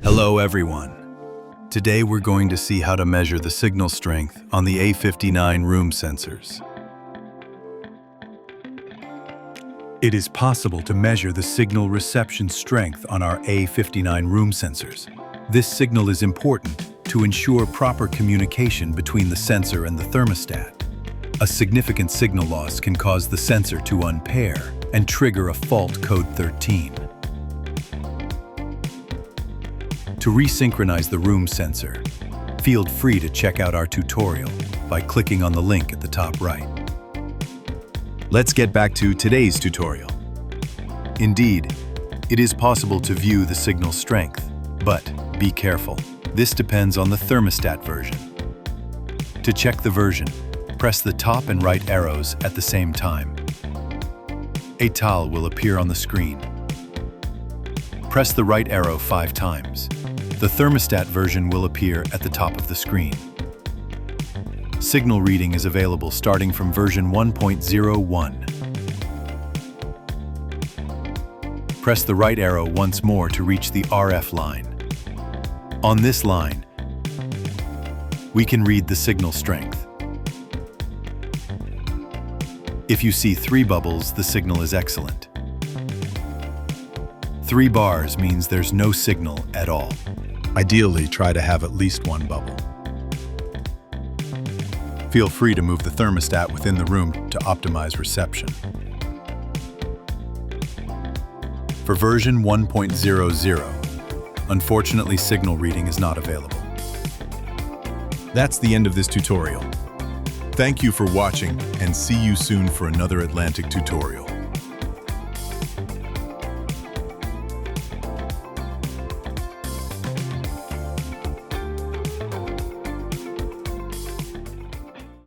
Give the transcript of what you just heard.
Hello everyone. Today we're going to see how to measure the signal strength on the A59 room sensors. It is possible to measure the signal reception strength on our A59 room sensors. This signal is important to ensure proper communication between the sensor and the thermostat. A significant signal loss can cause the sensor to unpair and trigger a fault code 13. To resynchronize the room sensor, feel free to check out our tutorial by clicking on the link at the top right. Let's get back to today's tutorial. Indeed, it is possible to view the signal strength, but be careful. This depends on the thermostat version. To check the version, press the top and right arrows at the same time. A tile will appear on the screen. Press the right arrow 5 times. The thermostat version will appear at the top of the screen. Signal reading is available starting from version 1.01. Press the right arrow once more to reach the RF line. On this line, we can read the signal strength. If you see 3 bubbles, the signal is excellent. 3 bars means there's no signal at all. Ideally, try to have at least 1 bubble. Feel free to move the thermostat within the room to optimize reception. For version 1.00, unfortunately, signal reading is not available. That's the end of this tutorial. Thank you for watching and see you soon for another Atlantic tutorial.